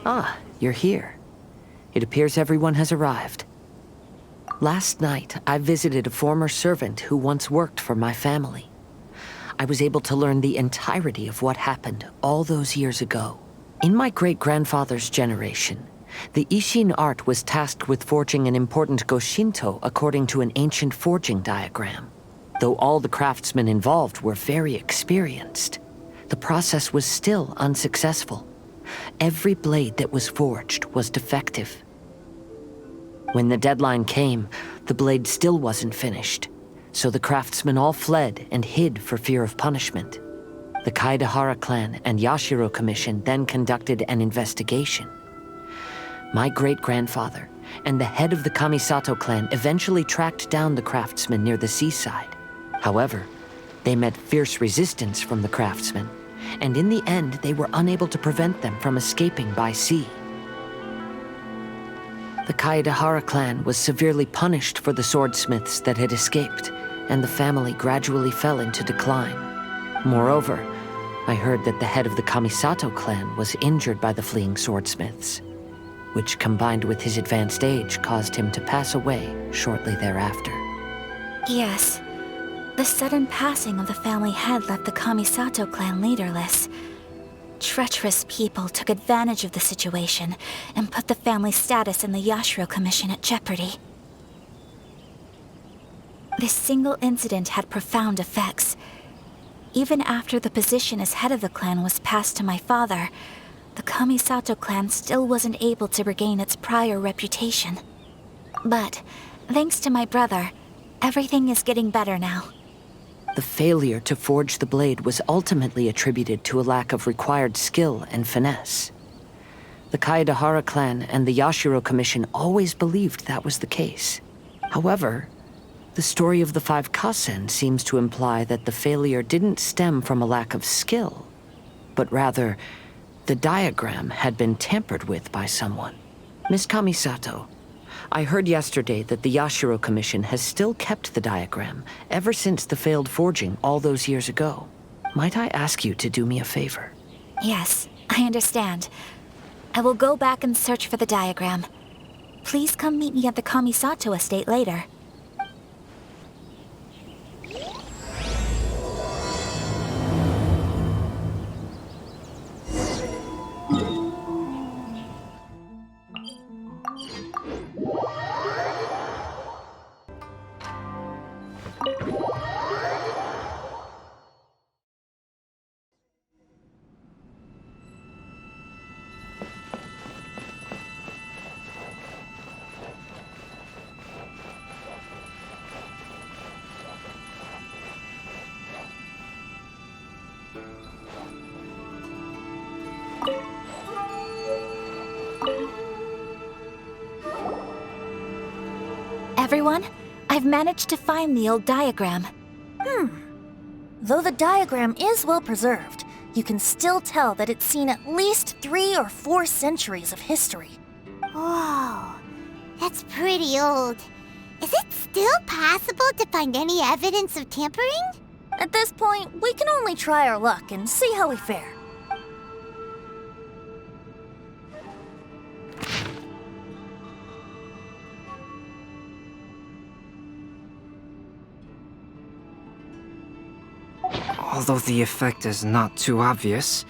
Ah, you're here. It appears everyone has arrived. Last night, I visited a former servant who once worked for my family. I was able to learn the entirety of what happened all those years ago. In my great-grandfather's generation, the Ishin art was tasked with forging an important Goshinto according to an ancient forging diagram. Though all the craftsmen involved were very experienced, the process was still unsuccessful. Every blade that was forged was defective. When the deadline came, the blade still wasn't finished, so the craftsmen all fled and hid for fear of punishment. The Kaidahara clan and Yashiro Commission then conducted an investigation. My great-grandfather and the head of the Kamisato clan eventually tracked down the craftsmen near the seaside. However, they met fierce resistance from the craftsmen, and in the end, they were unable to prevent them from escaping by sea. The Kaidahara clan was severely punished for the swordsmiths that had escaped, and the family gradually fell into decline. Moreover, I heard that the head of the Kamisato clan was injured by the fleeing swordsmiths, which combined with his advanced age caused him to pass away shortly thereafter. Yes. The sudden passing of the family head left the Kamisato clan leaderless. Treacherous people took advantage of the situation and put the family's status in the Yashiro Commission at jeopardy. This single incident had profound effects. Even after the position as head of the clan was passed to my father, the Kamisato clan still wasn't able to regain its prior reputation. But, thanks to my brother, everything is getting better now. The failure to forge the blade was ultimately attributed to a lack of required skill and finesse. The Kaidahara clan and the Yashiro Commission always believed that was the case. However, the story of the 5 Kasen seems to imply that the failure didn't stem from a lack of skill, but rather, the diagram had been tampered with by someone. Miss Kamisato, I heard yesterday that the Yashiro Commission has still kept the diagram ever since the failed forging all those years ago. Might I ask you to do me a favor? Yes, I understand. I will go back and search for the diagram. Please come meet me at the Kamisato estate later. Everyone, I've managed to find the old diagram. Though the diagram is well preserved, you can still tell that it's seen at least 3 or 4 centuries of history. Whoa, that's pretty old. Is it still possible to find any evidence of tampering? At this point, we can only try our luck and see how we fare. Although the effect is not too obvious,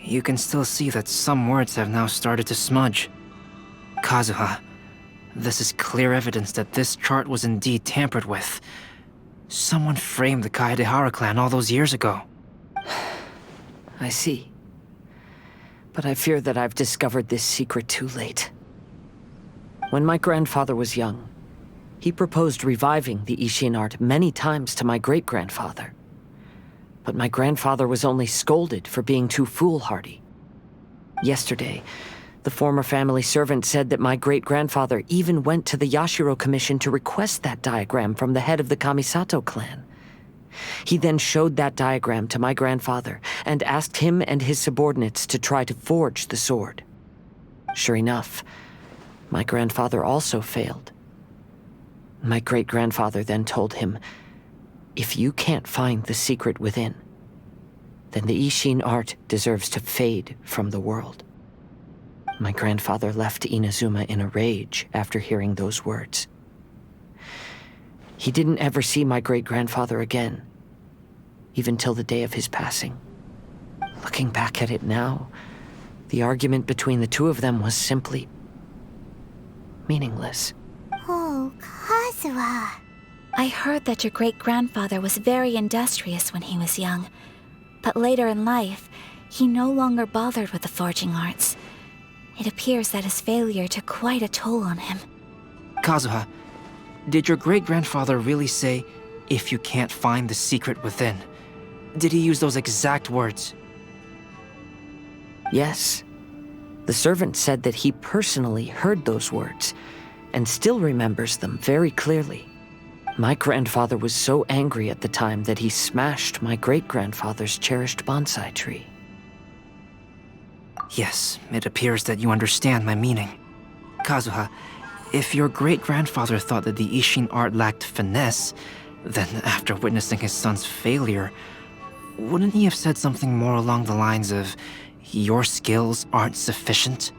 you can still see that some words have now started to smudge. Kazuha, this is clear evidence that this chart was indeed tampered with. Someone framed the Kaedehara clan all those years ago. I see. But I fear that I've discovered this secret too late. When my grandfather was young, he proposed reviving the Ishin art many times to my great-grandfather. But my grandfather was only scolded for being too foolhardy. Yesterday, the former family servant said that my great-grandfather even went to the Yashiro Commission to request that diagram from the head of the Kamisato clan. He then showed that diagram to my grandfather and asked him and his subordinates to try to forge the sword. Sure enough, my grandfather also failed. My great-grandfather then told him, if you can't find the secret within, then the Ishin art deserves to fade from the world. My grandfather left Inazuma in a rage after hearing those words. He didn't ever see my great-grandfather again, even till the day of his passing. Looking back at it now, the argument between the two of them was simply meaningless. Oh, Kazuha. I heard that your great-grandfather was very industrious when he was young, but later in life, he no longer bothered with the forging arts. It appears that his failure took quite a toll on him. Kazuha, did your great-grandfather really say, if you can't find the secret within? Did he use those exact words? Yes. The servant said that he personally heard those words, and still remembers them very clearly. My grandfather was so angry at the time that he smashed my great-grandfather's cherished bonsai tree. Yes, it appears that you understand my meaning. Kazuha, if your great-grandfather thought that the Ishin art lacked finesse, then after witnessing his son's failure, wouldn't he have said something more along the lines of, your skills aren't sufficient?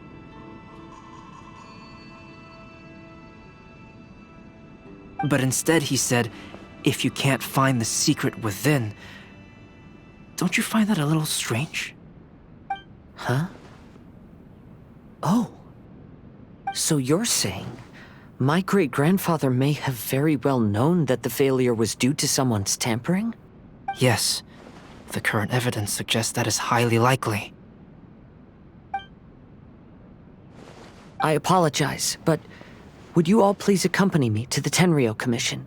But instead he said, if you can't find the secret within. Don't you find that a little strange? Huh? Oh. So you're saying my great-grandfather may have very well known that the failure was due to someone's tampering? Yes. The current evidence suggests that is highly likely. I apologize, but would you all please accompany me to the Tenryou Commission?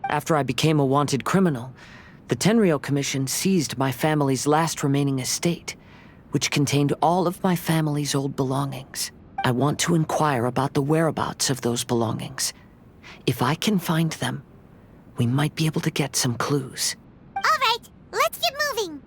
After I became a wanted criminal, the Tenryou Commission seized my family's last remaining estate, which contained all of my family's old belongings. I want to inquire about the whereabouts of those belongings. If I can find them, we might be able to get some clues. All right, let's get moving.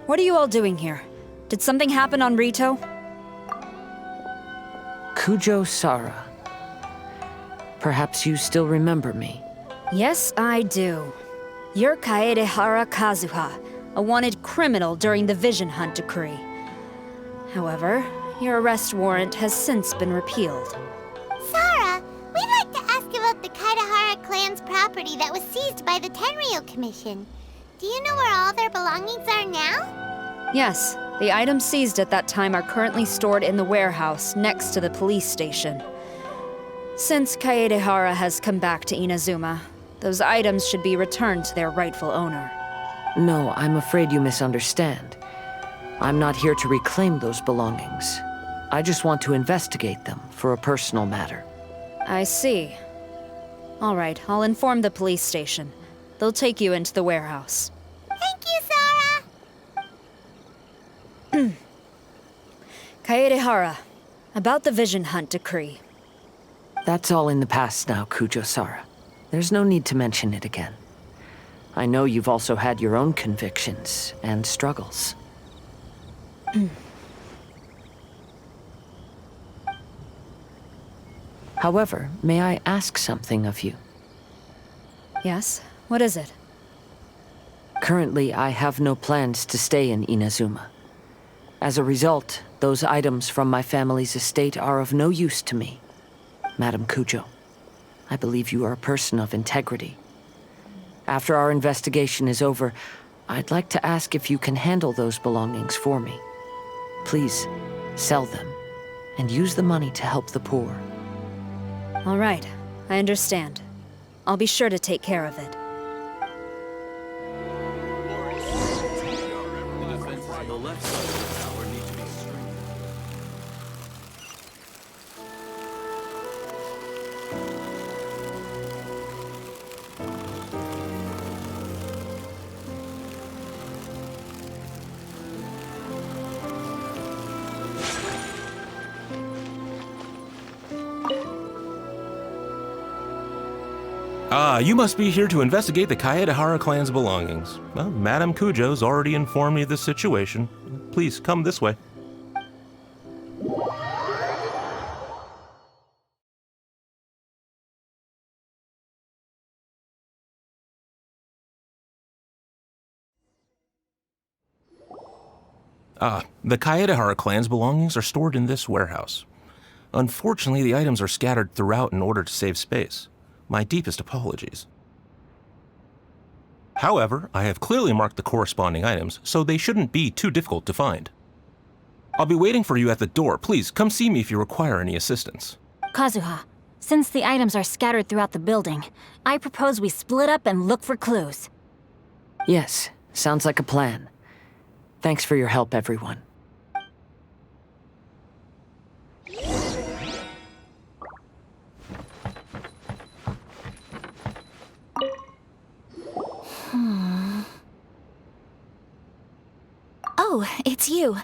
What are you all doing here? Did something happen on Rito? Kujo Sara. Perhaps you still remember me. Yes, I do. You're Kaedehara Kazuha, a wanted criminal during the Vision Hunt decree. However, your arrest warrant has since been repealed. Sarah, we'd like to ask about the Kaedehara clan's property that was seized by the Tenryou Commission. Do you know where all their belongings are now? Yes, the items seized at that time are currently stored in the warehouse next to the police station. Since Kaedehara has come back to Inazuma, those items should be returned to their rightful owner. No, I'm afraid you misunderstand. I'm not here to reclaim those belongings. I just want to investigate them for a personal matter. I see. All right, I'll inform the police station. They'll take you into the warehouse. Thank you, Sarah! Kaedehara, about the Vision Hunt decree. That's all in the past now, Kujo Sara. There's no need to mention it again. I know you've also had your own convictions and struggles. However, may I ask something of you? Yes? What is it? Currently, I have no plans to stay in Inazuma. As a result, those items from my family's estate are of no use to me. Madam Kujo, I believe you are a person of integrity. After our investigation is over, I'd like to ask if you can handle those belongings for me. Please, sell them, and use the money to help the poor. All right, I understand. I'll be sure to take care of it. Ah, you must be here to investigate the Kaedehara clan's belongings. Well, Madame Kujo's already informed me of the situation. Please, come this way. The Kaedehara clan's belongings are stored in this warehouse. Unfortunately, the items are scattered throughout in order to save space. My deepest apologies. However, I have clearly marked the corresponding items, so they shouldn't be too difficult to find. I'll be waiting for you at the door. Please, come see me if you require any assistance. Kazuha, since the items are scattered throughout the building, I propose we split up and look for clues. Yes, sounds like a plan. Thanks for your help, everyone. Oh, it's you.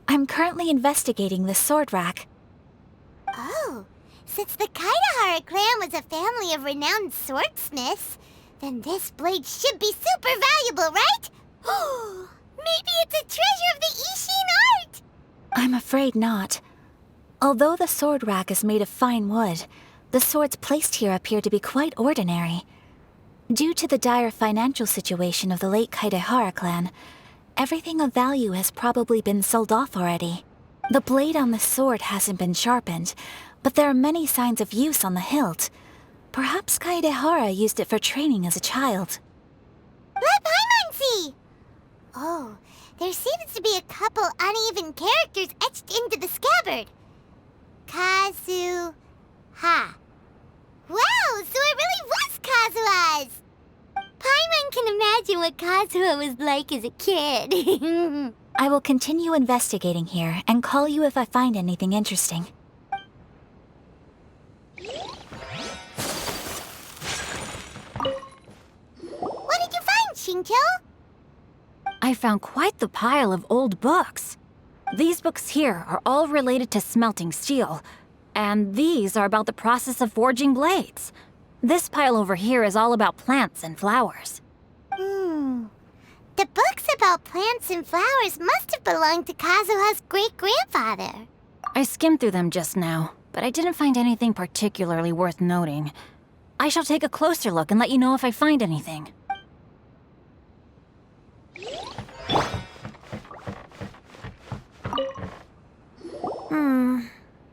I'm currently investigating the sword rack. Oh, since the Kaedehara clan was a family of renowned swordsmiths, then this blade should be super valuable, right? Oh, maybe it's a treasure of the Ishin art! I'm afraid not. Although the sword rack is made of fine wood, the swords placed here appear to be quite ordinary. Due to the dire financial situation of the late Kaedehara clan, everything of value has probably been sold off already. The blade on the sword hasn't been sharpened, but there are many signs of use on the hilt. Perhaps Kaedehara used it for training as a child. Let Paimon see! Oh, there seems to be a couple uneven characters etched into the scabbard. Kazuha. Wow, so it really was Kazuha's! Paimon can imagine what Kazuha was like as a kid. I will continue investigating here and call you if I find anything interesting. What did you find, Shincho? I found quite the pile of old books. These books here are all related to smelting steel, and these are about the process of forging blades. This pile over here is all about plants and flowers. The books about plants and flowers must have belonged to Kazuha's great-grandfather. I skimmed through them just now, but I didn't find anything particularly worth noting. I shall take a closer look and let you know if I find anything.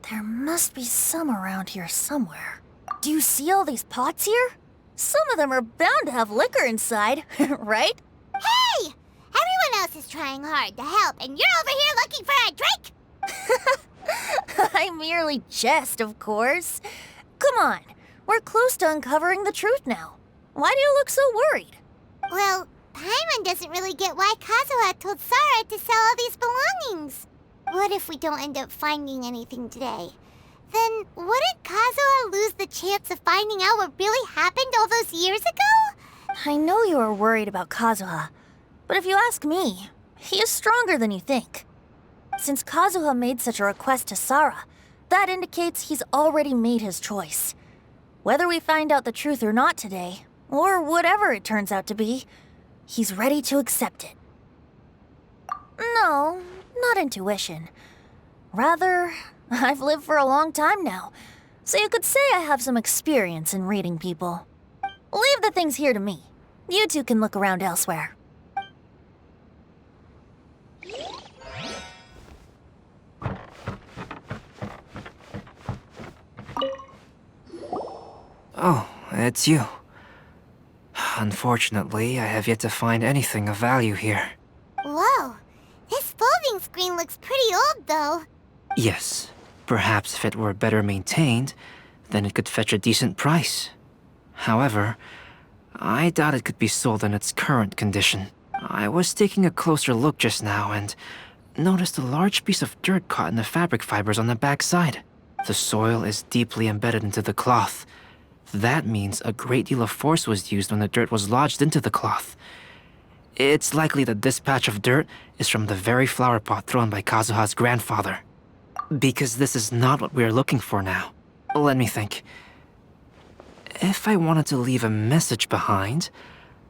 There must be some around here somewhere. Do you see all these pots here? Some of them are bound to have liquor inside, right? Hey! Everyone else is trying hard to help, and you're over here looking for a drink? I merely jest, of course. Come on, we're close to uncovering the truth now. Why do you look so worried? Well, Paimon doesn't really get why Kazuha told Sarah to sell all these belongings. What if we don't end up finding anything today? Then wouldn't Kazuha lose the chance of finding out what really happened all those years ago? I know you are worried about Kazuha, but if you ask me, he is stronger than you think. Since Kazuha made such a request to Sarah, that indicates he's already made his choice. Whether we find out the truth or not today, or whatever it turns out to be, he's ready to accept it. No, not intuition. Rather, I've lived for a long time now, so you could say I have some experience in reading people. Leave the things here to me. You two can look around elsewhere. Oh, it's you. Unfortunately, I have yet to find anything of value here. Whoa, this folding screen looks pretty old though. Yes, perhaps if it were better maintained, then it could fetch a decent price. However, I doubt it could be sold in its current condition. I was taking a closer look just now and noticed a large piece of dirt caught in the fabric fibers on the back side. The soil is deeply embedded into the cloth. That means a great deal of force was used when the dirt was lodged into the cloth. It's likely that this patch of dirt is from the very flower pot thrown by Kazuha's grandfather. Because this is not what we are looking for now. Let me think. If I wanted to leave a message behind,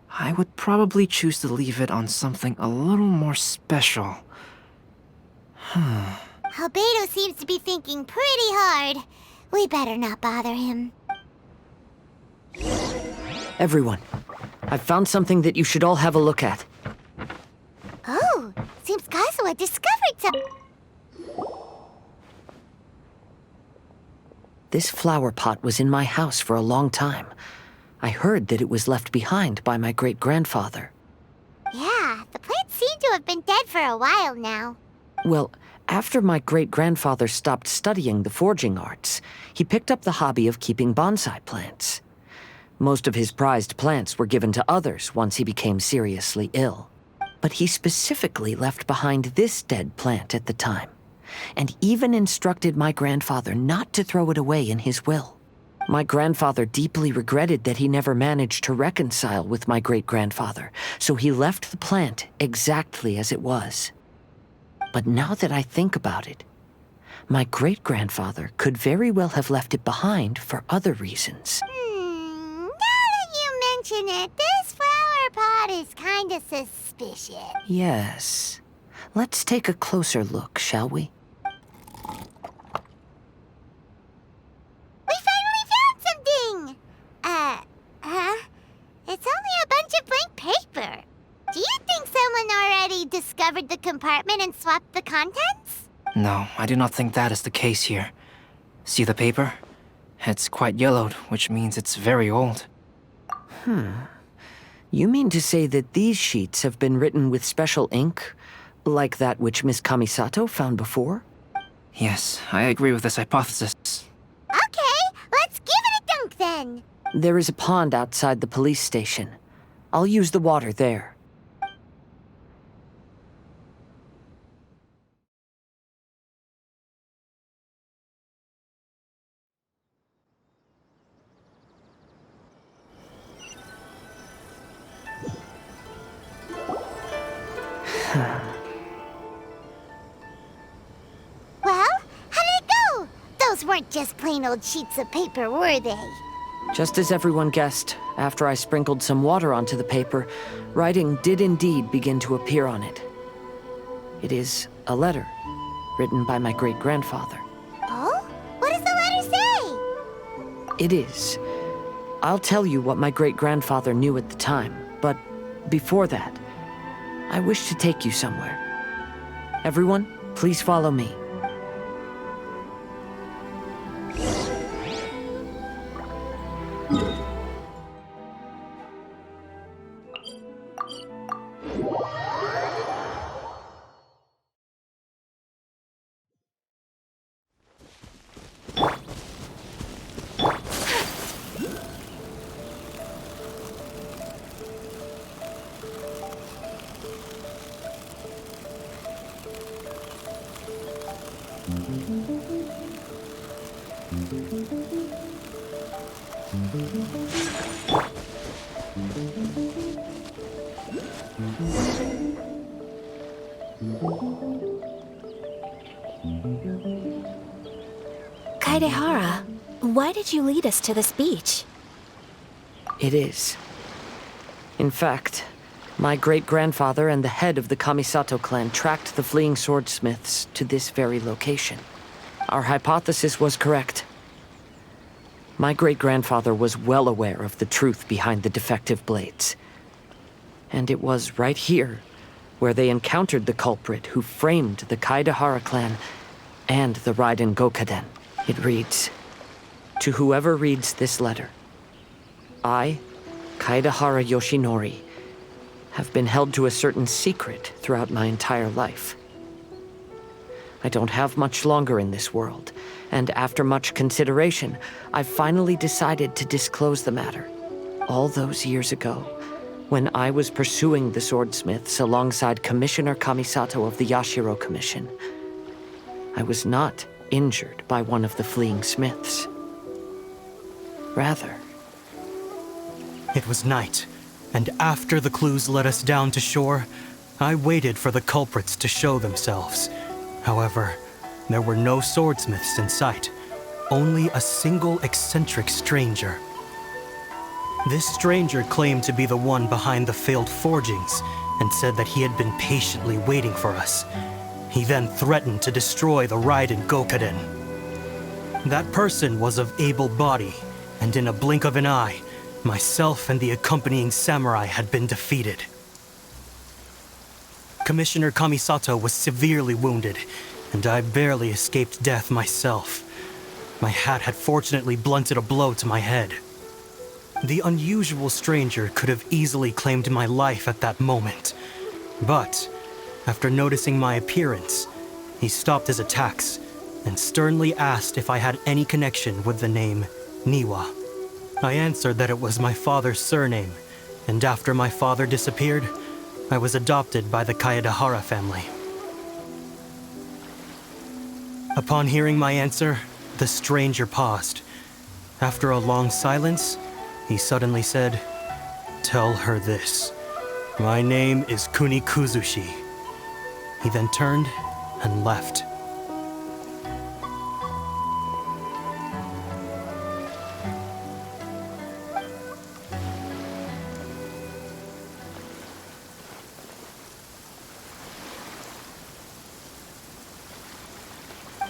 I would probably choose to leave it on something a little more special. Albedo seems to be thinking pretty hard. We better not bother him. Everyone, I've found something that you should all have a look at. Oh, seems Kazuha discovered some... This flower pot was in my house for a long time. I heard that it was left behind by my great-grandfather. Yeah, the plants seem to have been dead for a while now. Well, after my great-grandfather stopped studying the forging arts, he picked up the hobby of keeping bonsai plants. Most of his prized plants were given to others once he became seriously ill. But he specifically left behind this dead plant at the time, and even instructed my grandfather not to throw it away in his will. My grandfather deeply regretted that he never managed to reconcile with my great-grandfather, so he left the plant exactly as it was. But now that I think about it, my great-grandfather could very well have left it behind for other reasons. Now that you mention it, this flower pot is kinda suspicious. Yes. Let's take a closer look, shall we? We finally found something! It's only a bunch of blank paper. Do you think someone already discovered the compartment and swapped the contents? No, I do not think that is the case here. See the paper? It's quite yellowed, which means it's very old. You mean to say that these sheets have been written with special ink, like that which Miss Kamisato found before? Yes, I agree with this hypothesis. Okay, let's give it a dunk then. There is a pond outside the police station. I'll use the water there. Well, how did it go? Those weren't just plain old sheets of paper, were they? Just as everyone guessed, after I sprinkled some water onto the paper, writing did indeed begin to appear on it. It is a letter, written by my great-grandfather. Oh? What does the letter say? It is. I'll tell you what my great-grandfather knew at the time, but before that, I wish to take you somewhere. Everyone, please follow me. Kaedehara, why did you lead us to this beach? It is. In fact, my great-grandfather and the head of the Kamisato clan tracked the fleeing swordsmiths to this very location. Our hypothesis was correct. My great-grandfather was well aware of the truth behind the defective blades. And it was right here where they encountered the culprit who framed the Kaedehara clan and the Raiden Gokaden. It reads, "To whoever reads this letter, I, Kaedehara Yoshinori, have been held to a certain secret throughout my entire life. I don't have much longer in this world, and after much consideration, I finally decided to disclose the matter. All those years ago, when I was pursuing the swordsmiths alongside Commissioner Kamisato of the Yashiro Commission, I was not injured by one of the fleeing smiths. Rather, It was night, and after the clues led us down to shore, I waited for the culprits to show themselves. However, there were no swordsmiths in sight, only a single eccentric stranger. This stranger claimed to be the one behind the failed forgings and said that he had been patiently waiting for us. He then threatened to destroy the Raiden Gokaden. That person was of able body, and in a blink of an eye, myself and the accompanying samurai had been defeated. Commissioner Kamisato was severely wounded, and I barely escaped death myself. My hat had fortunately blunted a blow to my head. The unusual stranger could have easily claimed my life at that moment, but after noticing my appearance, he stopped his attacks and sternly asked if I had any connection with the name Niwa. I answered that it was my father's surname, and after my father disappeared, I was adopted by the Kaedahara family. Upon hearing my answer, the stranger paused. After a long silence, he suddenly said, "Tell her this. My name is Kuni Kuzushi." He then turned and left.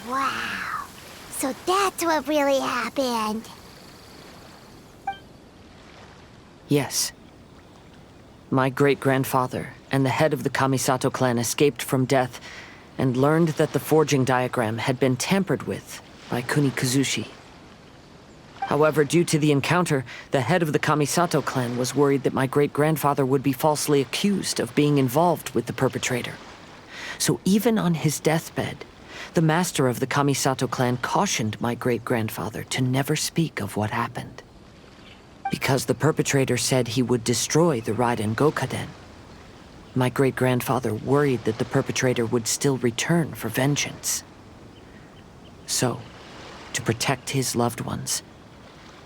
Wow. So that's what really happened. Yes. My great-grandfather and the head of the Kamisato clan escaped from death and learned that the forging diagram had been tampered with by Kuni Kuzushi. However, due to the encounter, the head of the Kamisato clan was worried that my great-grandfather would be falsely accused of being involved with the perpetrator. So even on his deathbed, the master of the Kamisato clan cautioned my great-grandfather to never speak of what happened. Because the perpetrator said he would destroy the Raiden Gokaden, my great-grandfather worried that the perpetrator would still return for vengeance. So, to protect his loved ones,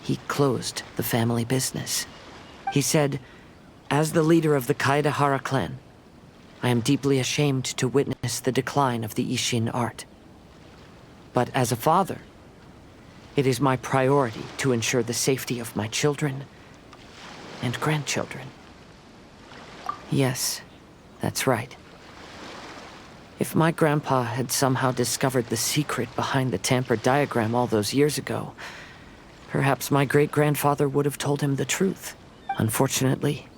he closed the family business. He said, "As the leader of the Kaedahara clan, I am deeply ashamed to witness the decline of the Ishin art. But as a father, it is my priority to ensure the safety of my children and grandchildren." Yes, that's right. If my grandpa had somehow discovered the secret behind the tampered diagram all those years ago, perhaps my great-grandfather would have told him the truth. Unfortunately,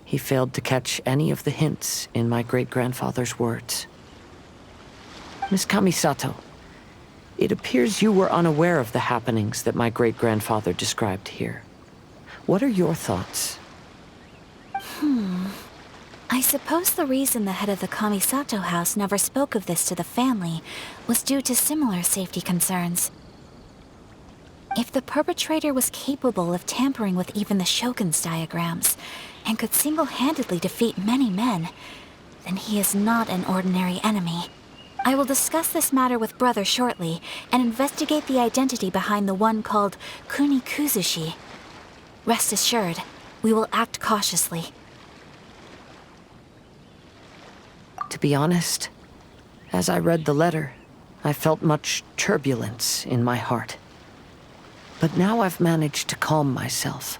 he failed to catch any of the hints in my great-grandfather's words. Miss Kamisato, it appears you were unaware of the happenings that my great-grandfather described here. What are your thoughts? I suppose the reason the head of the Kamisato house never spoke of this to the family was due to similar safety concerns. If the perpetrator was capable of tampering with even the Shogun's diagrams, and could single-handedly defeat many men, then he is not an ordinary enemy. I will discuss this matter with Brother shortly, and investigate the identity behind the one called Kuni Kuzushi. Rest assured, we will act cautiously. To be honest, as I read the letter, I felt much turbulence in my heart. But now I've managed to calm myself.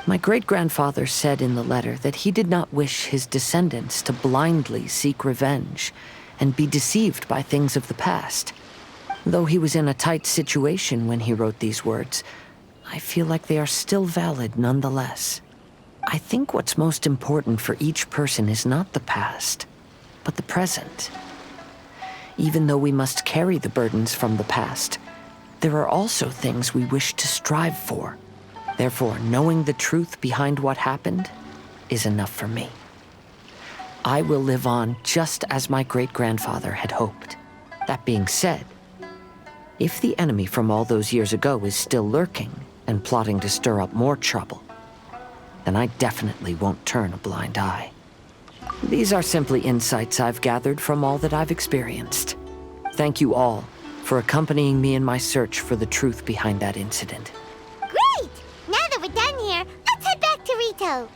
My great-grandfather said in the letter that he did not wish his descendants to blindly seek revenge and be deceived by things of the past. Though he was in a tight situation when he wrote these words, I feel like they are still valid nonetheless. I think what's most important for each person is not the past, but the present. Even though we must carry the burdens from the past, there are also things we wish to strive for. Therefore, knowing the truth behind what happened is enough for me. I will live on just as my great-grandfather had hoped. That being said, if the enemy from all those years ago is still lurking and plotting to stir up more trouble, then I definitely won't turn a blind eye. These are simply insights I've gathered from all that I've experienced. Thank you all for accompanying me in my search for the truth behind that incident. Great! Now that we're done here, let's head back to Rito.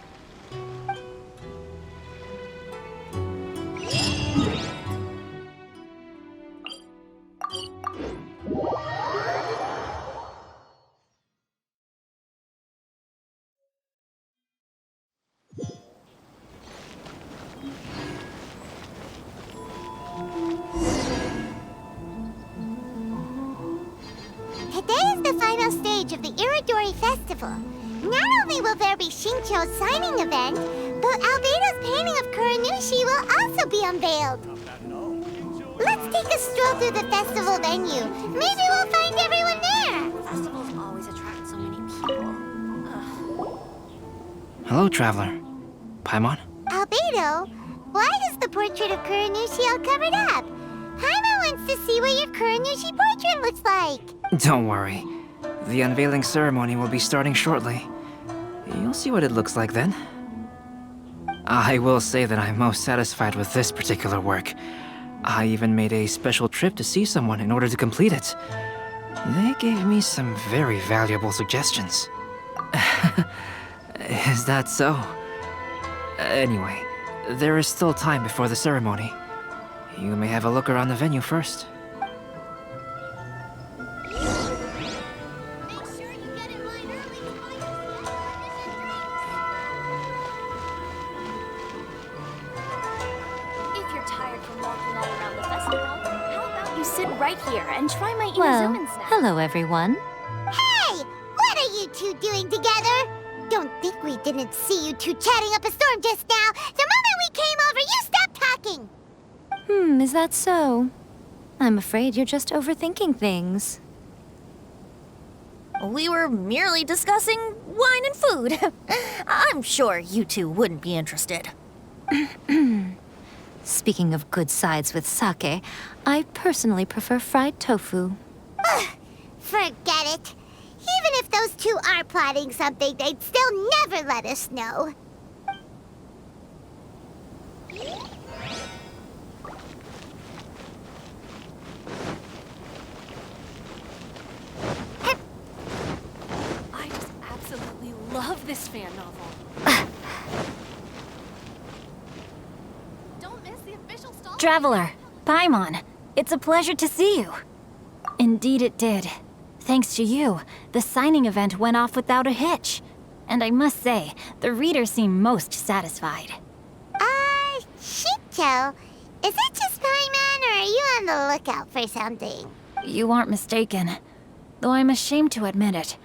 Today is the final stage of the Irodori Festival. Not only will there be Shincho's signing event, but Albedo's painting of Kuranushi will also be unveiled. Let's take a stroll through the festival venue. Maybe we'll find everyone there. Festivals always attract so many people. Hello, traveler. Paimon? Albedo, why is the portrait of Kuranushi all covered up? Paimon wants to see what your Kuranushi portrait looks like. Don't worry. The unveiling ceremony will be starting shortly. You'll see what it looks like then. I will say that I'm most satisfied with this particular work. I even made a special trip to see someone in order to complete it. They gave me some very valuable suggestions. Is that so? Anyway, there is still time before the ceremony. You may have a look around the venue first. Make sure you get in line early to find If you're tired from walking all around the festival, how about you sit right here and try my Well, Inazuman snack? hello everyone. Hey! What are you two doing together? Don't think we didn't see you two chatting up a storm just now. The moment we came over, you stopped talking. Is that so? I'm afraid you're just overthinking things. We were merely discussing wine and food. I'm sure you two wouldn't be interested. Speaking of good sides with sake, I personally prefer fried tofu. Forget it. Even if those two are plotting something, they'd still never let us know. I just absolutely love this fan novel. Don't miss the official stall. Traveler, Paimon, it's a pleasure to see you. Indeed it did. Thanks to you, the signing event went off without a hitch. And I must say, the readers seem most satisfied. Shincho, is it just Paimon, or are you on the lookout for something? You aren't mistaken. Though I'm ashamed to admit it.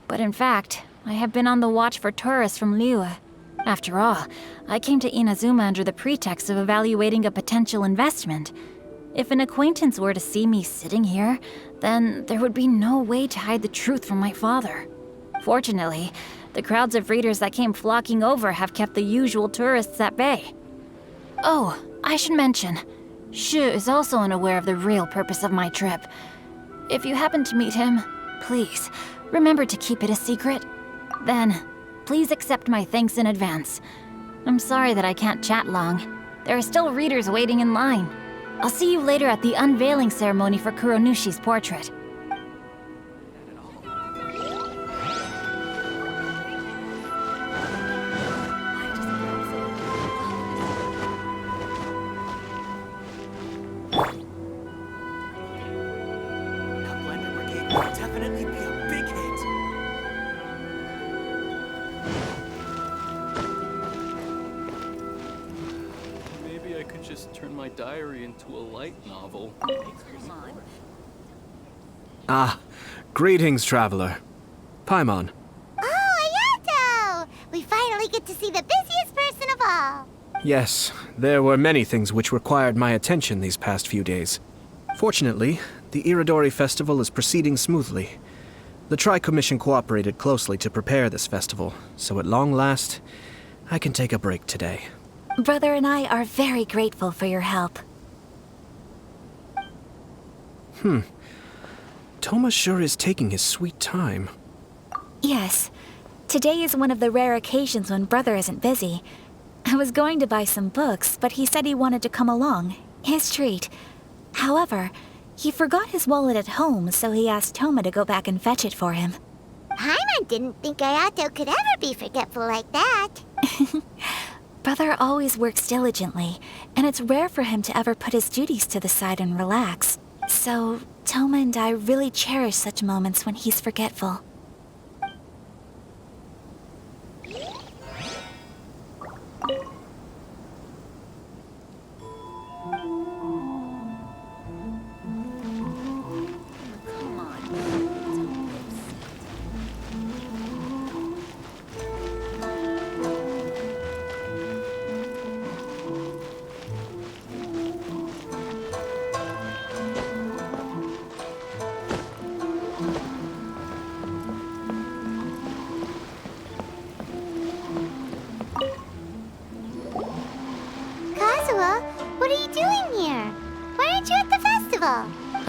But in fact, I have been on the watch for tourists from Liyue. After all, I came to Inazuma under the pretext of evaluating a potential investment. If an acquaintance were to see me sitting here, then there would be no way to hide the truth from my father. Fortunately, the crowds of readers that came flocking over have kept the usual tourists at bay. Oh, I should mention, Shu is also unaware of the real purpose of my trip. If you happen to meet him, please, remember to keep it a secret. Then, please accept my thanks in advance. I'm sorry that I can't chat long. There are still readers waiting in line. I'll see you later at the unveiling ceremony for Kuronushi's portrait. That Blender Brigade will definitely be a big hit. Maybe I could just turn my diary into a light novel. Ah, greetings, traveler. Paimon. Oh, Ayato! We finally get to see the busiest person of all. Yes, there were many things which required my attention these past few days. Fortunately, the Irodori festival is proceeding smoothly. The Tri-Commission cooperated closely to prepare this festival, so at long last, I can take a break today. Brother and I are very grateful for your help. Toma sure is taking his sweet time. Yes. Today is one of the rare occasions when Brother isn't busy. I was going to buy some books, but he said he wanted to come along. His treat. However, he forgot his wallet at home, so he asked Toma to go back and fetch it for him. Paimon didn't think Ayato could ever be forgetful like that. Brother always works diligently, and it's rare for him to ever put his duties to the side and relax. So, Toma and I really cherish such moments when he's forgetful. Come on.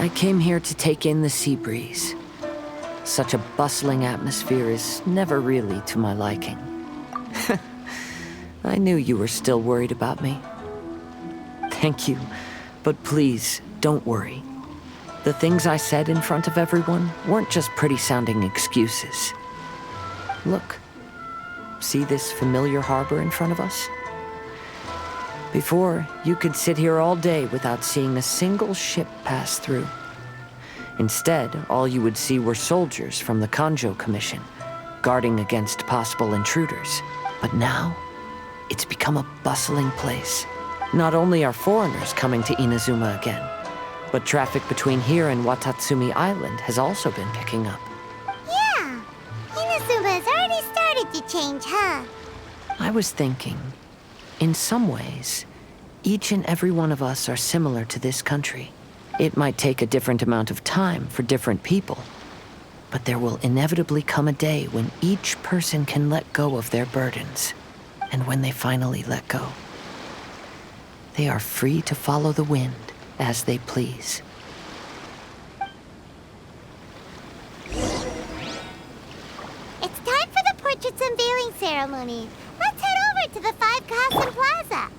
I came here to take in the sea breeze. Such a bustling atmosphere is never really to my liking. I knew you were still worried about me. Thank you, but please, don't worry. The things I said in front of everyone weren't just pretty-sounding excuses. Look, see this familiar harbor in front of us? Before, you could sit here all day without seeing a single ship pass through. Instead, all you would see were soldiers from the Kanjo Commission, guarding against possible intruders. But now, it's become a bustling place. Not only are foreigners coming to Inazuma again, but traffic between here and Watatsumi Island has also been picking up. Yeah, Inazuma has already started to change, huh? I was thinking, in some ways, each and every one of us are similar to this country. It might take a different amount of time for different people, but there will inevitably come a day when each person can let go of their burdens. And when they finally let go, they are free to follow the wind as they please. It's time for the portrait's unveiling ceremony. Let's head over to the 5 Kasen Plaza.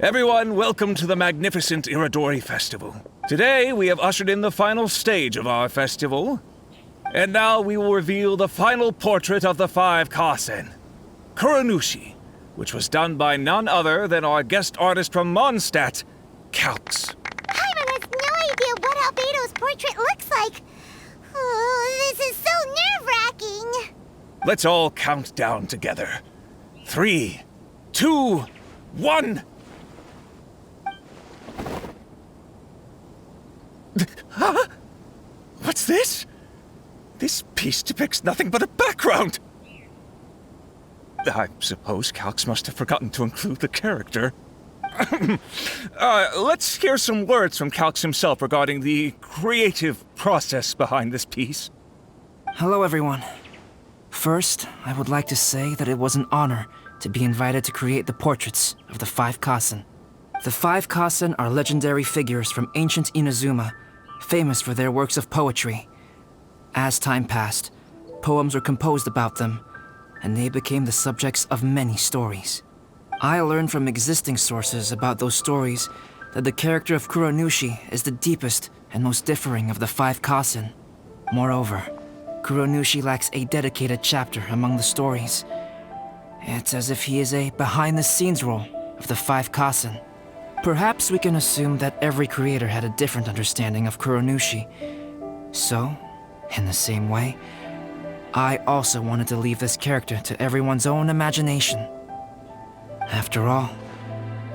Everyone, welcome to the magnificent Irodori Festival. Today, we have ushered in the final stage of our festival. And now we will reveal the final portrait of the 5 Kasen, Kuronushi, which was done by none other than our guest artist from Mondstadt, Calx. Paimon has no idea what Albedo's portrait looks like. Oh, this is so nerve-wracking. Let's all count down together. 3, 2, 1... Huh? What's this? This piece depicts nothing but a background. I suppose Calx must have forgotten to include the character. Let's hear some words from Calx himself regarding the creative process behind this piece. Hello, everyone. First, I would like to say that it was an honor to be invited to create the portraits of the 5 Kasen. The 5 Kasen are legendary figures from ancient Inazuma, famous for their works of poetry. As time passed, poems were composed about them, and they became the subjects of many stories. I learned from existing sources about those stories that the character of Kuronushi is the deepest and most differing of the 5 Kasen. Moreover, Kuronushi lacks a dedicated chapter among the stories. It's as if he is a behind-the-scenes role of the 5 Kasen. Perhaps we can assume that every creator had a different understanding of Kuronushi. So, in the same way, I also wanted to leave this character to everyone's own imagination. After all,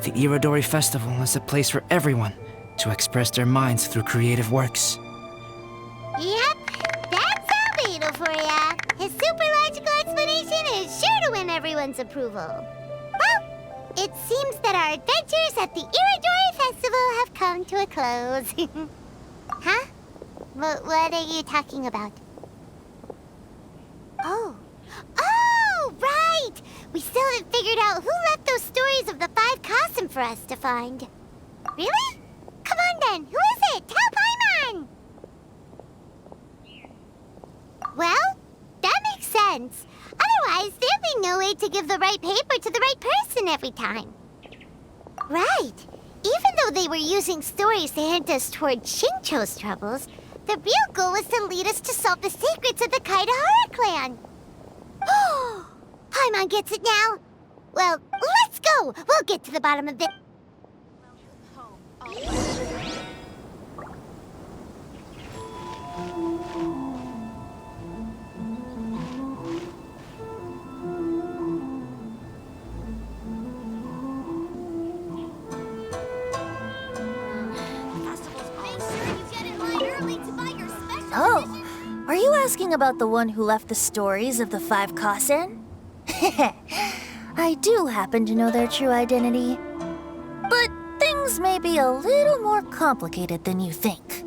the Irodori Festival is a place for everyone to express their minds through creative works. Yep, that's Albedo for ya. His super logical explanation is sure to win everyone's approval. Well, it seems that our adventures at the Irodori Festival have come to a close. Huh? What are you talking about? Oh, right! We still haven't figured out who left those stories of the 5 Kasen for us to find. Really? Come on then, who is it? Tell Paimon! Well, that makes sense. Otherwise, there'd be no way to give the right paper to the right person every time. Right. Even though they were using stories to hint us toward Shincho's troubles, the real goal was to lead us to solve the secrets of the Kaidahara clan. Oh, Paimon gets it now. Well, let's go. We'll get to the bottom of it. Oh, are you asking about the one who left the stories of the 5 Kasen? I do happen to know their true identity. But things things may be a little more complicated than you think.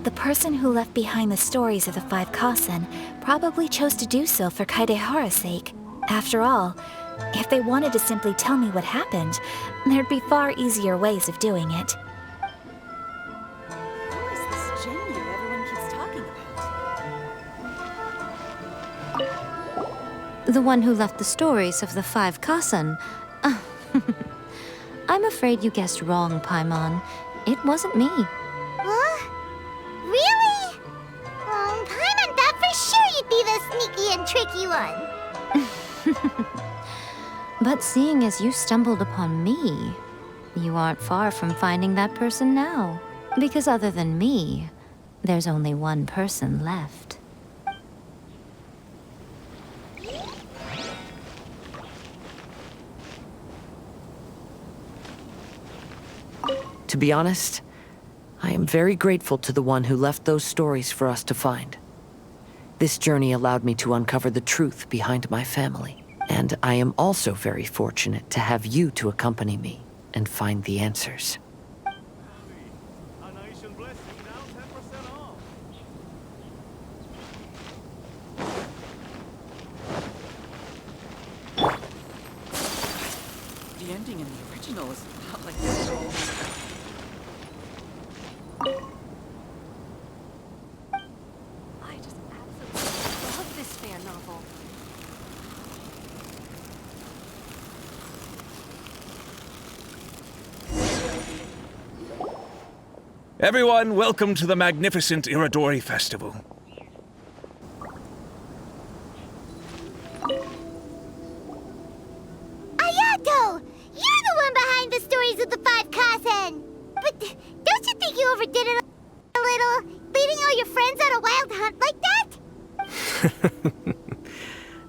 The person who left behind the stories of the five Kasen probably chose to do so for Kaedehara's sake. After all, if they wanted to simply tell me what happened, there'd be far easier ways of doing it. Who is this Jinyu everyone keeps talking about? The one who left the stories of the five Kasen. I'm afraid you guessed wrong, Paimon. It wasn't me. Huh? Really? Paimon thought for sure you'd be the sneaky and tricky one. But seeing as you stumbled upon me, you aren't far from finding that person now. Because other than me, there's only one person left. To be honest, I am very grateful to the one who left those stories for us to find. This journey allowed me to uncover the truth behind my family. And I am also very fortunate to have you to accompany me and find the answers. The ending in the original is not like this at all. I just absolutely love this fan novel. Everyone, welcome to the magnificent Irodori Festival. Ayato! You're the one behind the stories of the five Kasen! But don't you think you overdid it a little? Leading all your friends on a wild hunt like that?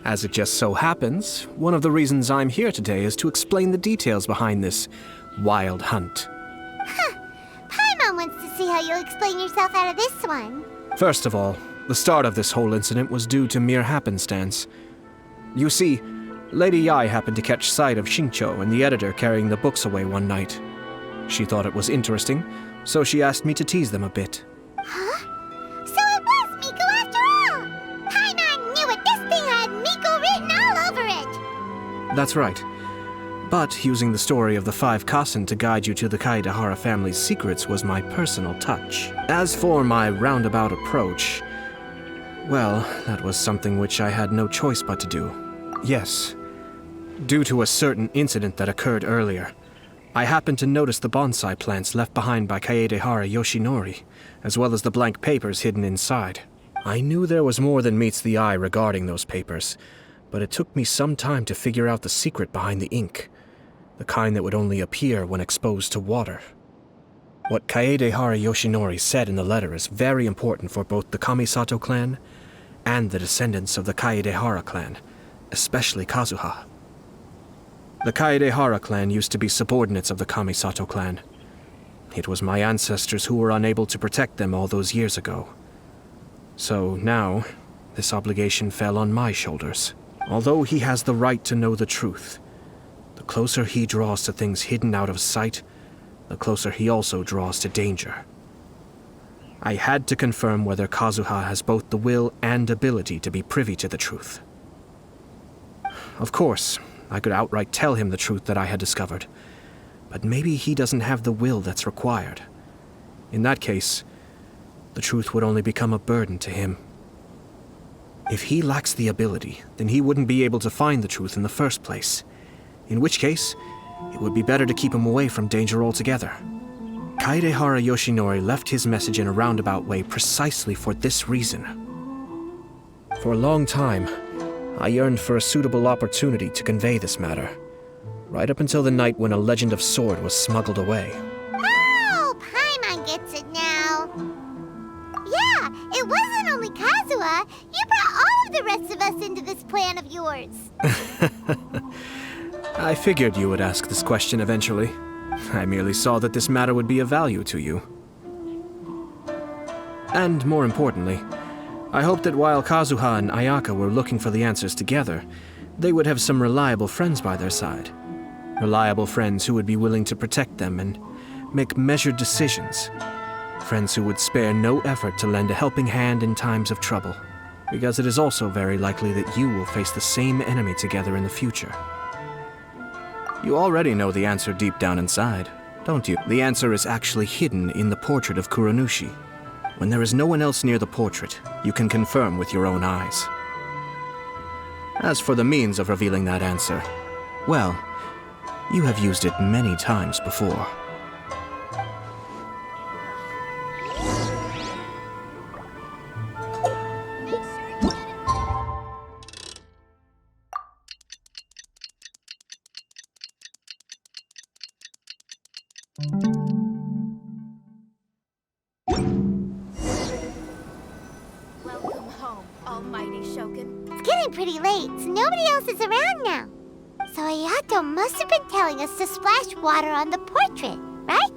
As it just so happens, one of the reasons I'm here today is to explain the details behind this wild hunt. Paimon wants to see how you'll explain yourself out of this one. First of all, the start of this whole incident was due to mere happenstance. You see, Lady Yai happened to catch sight of Xingqiu and the editor carrying the books away one night. She thought it was interesting, so she asked me to tease them a bit. Huh? So it was Miko after all! Paimon knew it! This thing had Miko written all over it! That's right. But using the story of the five Kasen to guide you to the Kaedehara family's secrets was my personal touch. As for my roundabout approach, well, that was something which I had no choice but to do. Yes. Due to a certain incident that occurred earlier, I happened to notice the bonsai plants left behind by Kaedehara Yoshinori, as well as the blank papers hidden inside. I knew there was more than meets the eye regarding those papers, but it took me some time to figure out the secret behind the ink, the kind that would only appear when exposed to water. What Kaedehara Yoshinori said in the letter is very important for both the Kamisato clan and the descendants of the Kaedehara clan, especially Kazuha. The Kaedehara clan used to be subordinates of the Kamisato clan. It was my ancestors who were unable to protect them all those years ago. So now, this obligation fell on my shoulders. Although he has the right to know the truth, the closer he draws to things hidden out of sight, the closer he also draws to danger. I had to confirm whether Kazuha has both the will and ability to be privy to the truth. Of course, I could outright tell him the truth that I had discovered, but maybe he doesn't have the will that's required. In that case, the truth would only become a burden to him. If he lacks the ability, then he wouldn't be able to find the truth in the first place, in which case, it would be better to keep him away from danger altogether. Kaedehara Yoshinori left his message in a roundabout way precisely for this reason. For a long time, I yearned for a suitable opportunity to convey this matter, right up until the night when a legend of sword was smuggled away. Oh, Paimon gets it now. Yeah, it wasn't only Kazuha. You brought all of the rest of us into this plan of yours. I figured you would ask this question eventually. I merely saw that this matter would be of value to you. And more importantly, I hoped that while Kazuha and Ayaka were looking for the answers together, they would have some reliable friends by their side. Reliable friends who would be willing to protect them and make measured decisions. Friends who would spare no effort to lend a helping hand in times of trouble. Because it is also very likely that you will face the same enemy together in the future. You already know the answer deep down inside, don't you? The answer is actually hidden in the portrait of Kuranushi. When there is no one else near the portrait, you can confirm with your own eyes. As for the means of revealing that answer, well, you have used it many times before. Welcome home, almighty Shogun. It's getting pretty late, so nobody else is around now. So Ayato must have been telling us to splash water on the portrait, right?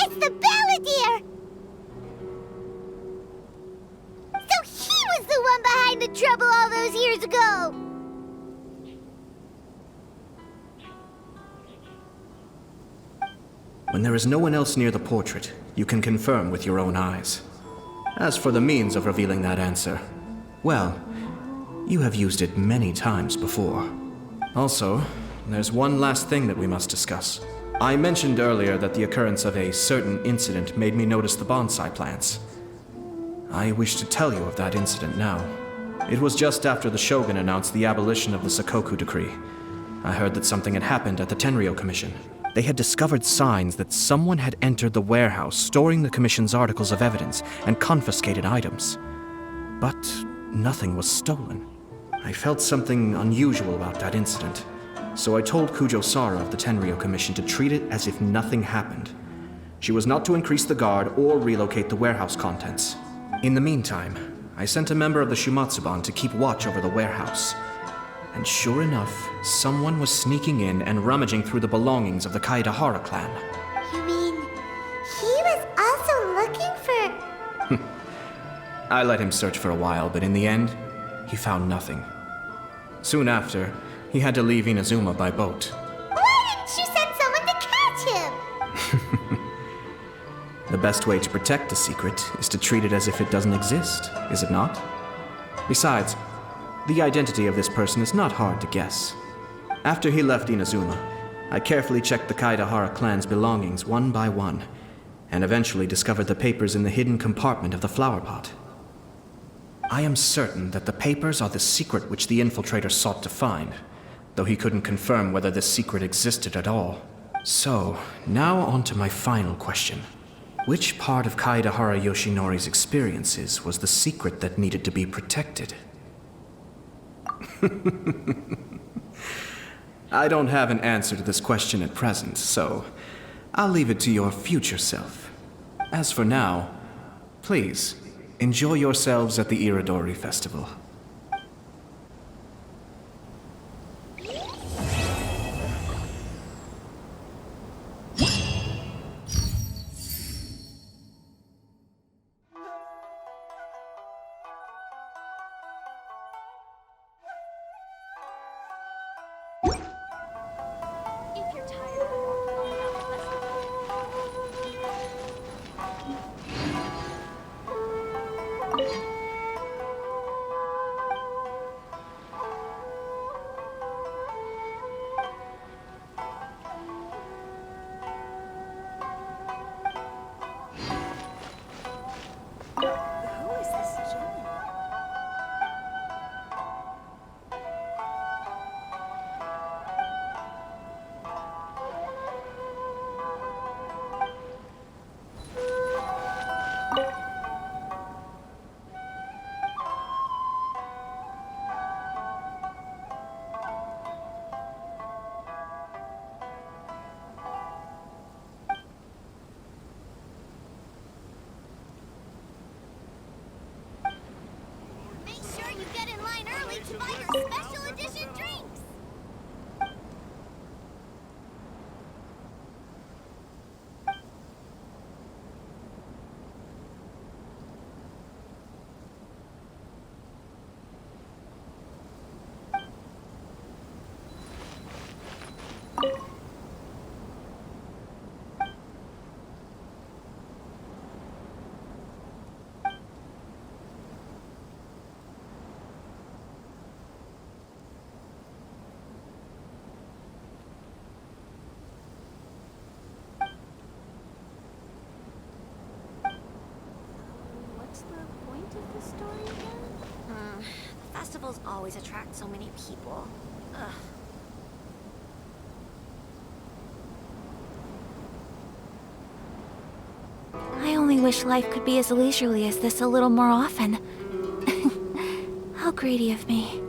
It's the Balladeer! So he was the one behind the trouble all those years ago! When there is no one else near the portrait, you can confirm with your own eyes. As for the means of revealing that answer, well, you have used it many times before. Also, there's one last thing that we must discuss. I mentioned earlier that the occurrence of a certain incident made me notice the bonsai plants. I wish to tell you of that incident now. It was just after the Shogun announced the abolition of the Sakoku decree. I heard that something had happened at the Tenryou Commission. They had discovered signs that someone had entered the warehouse storing the Commission's articles of evidence and confiscated items. But nothing was stolen. I felt something unusual about that incident, so I told Kujo Sara of the Tenryou Commission to treat it as if nothing happened. She was not to increase the guard or relocate the warehouse contents. In the meantime, I sent a member of the Shumatsuban to keep watch over the warehouse. And sure enough, someone was sneaking in and rummaging through the belongings of the Kaedahara clan. You mean he was also looking for... I let him search for a while, but in the end, he found nothing. Soon after, he had to leave Inazuma by boat. Why didn't you send someone to catch him? The best way to protect a secret is to treat it as if it doesn't exist, is it not? Besides, the identity of this person is not hard to guess. After he left Inazuma, I carefully checked the Kaedahara clan's belongings one by one, and eventually discovered the papers in the hidden compartment of the flower pot. I am certain that the papers are the secret which the infiltrator sought to find, though he couldn't confirm whether this secret existed at all. So, now on to my final question. Which part of Kaedahara Yoshinori's experiences was the secret that needed to be protected? I don't have an answer to this question at present, so I'll leave it to your future self. As for now, please, enjoy yourselves at the Irodori Festival. If you're tired of walking all around the festival. buy your special edition drinks! What's the point of this story again? The festivals always attract so many people. Ugh. I only wish life could be as leisurely as this a little more often. How greedy of me.